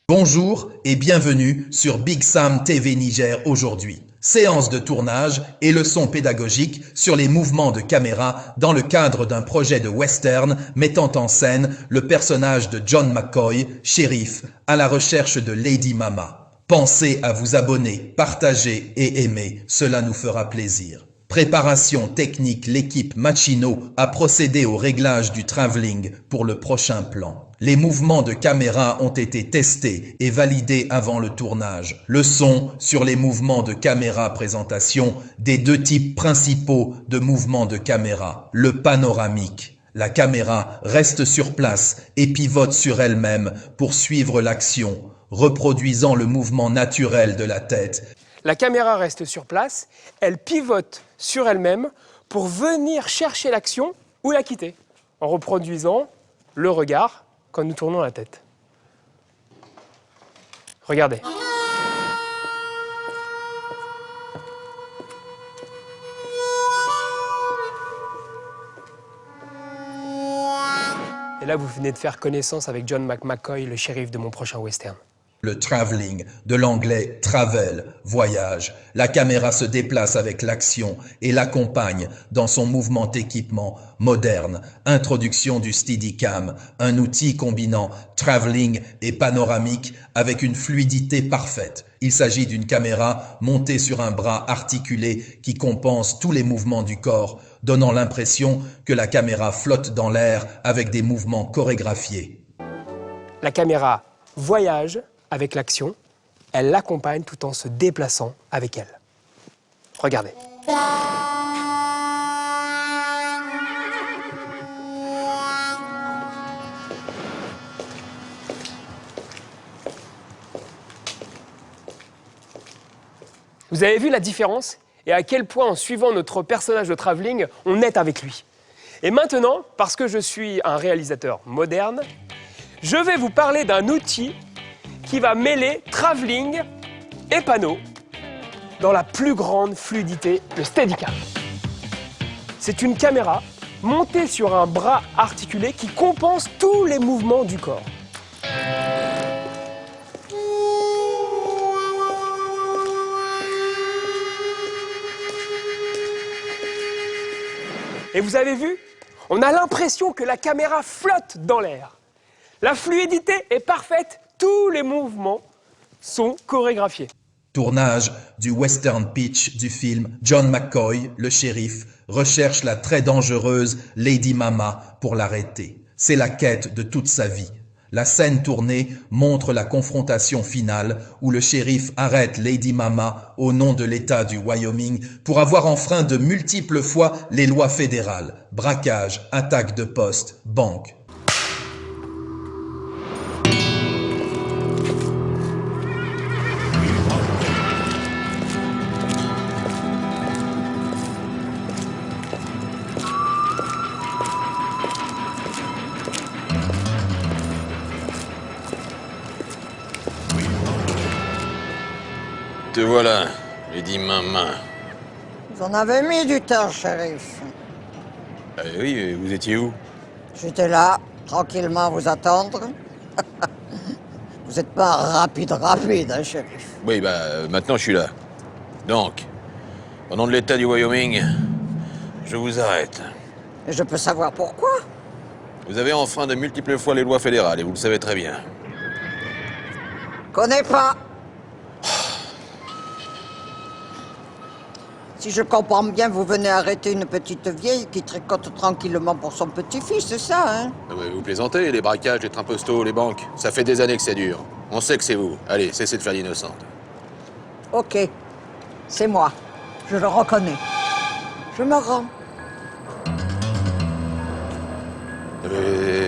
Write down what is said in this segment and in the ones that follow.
Bonjour et bienvenue sur Big Sam TV Niger aujourd'hui. Séance de tournage et leçons pédagogiques sur les mouvements de caméra dans le cadre d'un projet de western mettant en scène le personnage de John McCoy, shérif, à la recherche de Lady Mama. Pensez à vous abonner, partager et aimer, cela nous fera plaisir. Préparation technique, l'équipe Machino a procédé au réglage du travelling pour le prochain plan. Les mouvements de caméra ont été testés et validés avant le tournage. Leçon sur les mouvements de caméra présentation des deux types principaux de mouvements de caméra. Le panoramique. La caméra reste sur place et pivote sur elle-même pour suivre l'action, reproduisant le mouvement naturel de la tête. La caméra reste sur place, elle pivote sur elle-même pour venir chercher l'action ou la quitter, en reproduisant le regard quand nous tournons la tête. Regardez. Et là, vous venez de faire connaissance avec John McCoy, le shérif de mon prochain western. Le travelling, de l'anglais travel, voyage. La caméra se déplace avec l'action et l'accompagne dans son mouvement d'équipement moderne. Introduction du Steadicam, un outil combinant travelling et panoramique avec une fluidité parfaite. Il s'agit d'une caméra montée sur un bras articulé qui compense tous les mouvements du corps, donnant l'impression que la caméra flotte dans l'air avec des mouvements chorégraphiés. La caméra voyage avec l'action, elle l'accompagne tout en se déplaçant avec elle. Regardez. Vous avez vu la différence et à quel point en suivant notre personnage de travelling, on est avec lui. Et maintenant, parce que je suis un réalisateur moderne, je vais vous parler d'un outil qui va mêler travelling et panneau dans la plus grande fluidité, le Steadicam. C'est une caméra montée sur un bras articulé qui compense tous les mouvements du corps. Et vous avez vu? On a l'impression que la caméra flotte dans l'air. La fluidité est parfaite. Tous les mouvements sont chorégraphiés. Tournage du western pitch du film John McCoy, le shérif, recherche la très dangereuse Lady Mama pour l'arrêter. C'est la quête de toute sa vie. La scène tournée montre la confrontation finale où le shérif arrête Lady Mama au nom de l'État du Wyoming pour avoir enfreint de multiples fois les lois fédérales. Braquage, attaque de poste, banque. Te voilà, Lady Mama. Vous en avez mis du temps, shérif. Oui, vous étiez où? J'étais là, tranquillement à vous attendre. Vous n'êtes pas rapide, hein, shérif. Oui, maintenant je suis là. Donc, au nom de l'État du Wyoming, je vous arrête. Et je peux savoir pourquoi? Vous avez enfreint de multiples fois les lois fédérales, et vous le savez très bien. Connais pas. Si je comprends bien, vous venez arrêter une petite vieille qui tricote tranquillement pour son petit-fils, c'est ça, hein? Vous plaisantez, les braquages, les trains postaux, les banques. Ça fait des années que ça dure. On sait que c'est vous. Allez, cessez de faire l'innocente. Ok, c'est moi. Je le reconnais. Je me rends.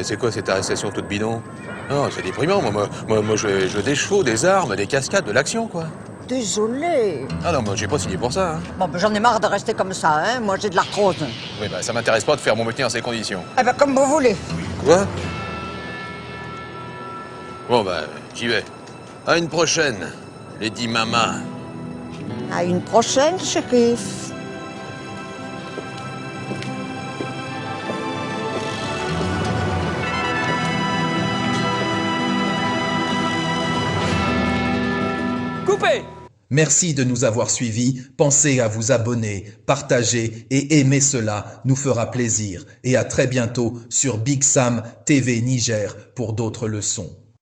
C'est quoi cette arrestation toute bidon? Non, c'est déprimant. Moi, je veux des chevaux, des armes, des cascades, de l'action, quoi. Désolé. Ah non, moi, j'ai pas signé pour ça, hein. Bon, ben, j'en ai marre de rester comme ça, hein. Moi, j'ai de l'arthrose. Oui, ça m'intéresse pas de faire mon métier dans ces conditions. Eh ben, comme vous voulez. Quoi? Bon, j'y vais. À une prochaine, Lady Mama. À une prochaine, shérif. Merci de nous avoir suivis, pensez à vous abonner, partager et aimer cela nous fera plaisir. Et à très bientôt sur Big Sam TV Niger pour d'autres leçons.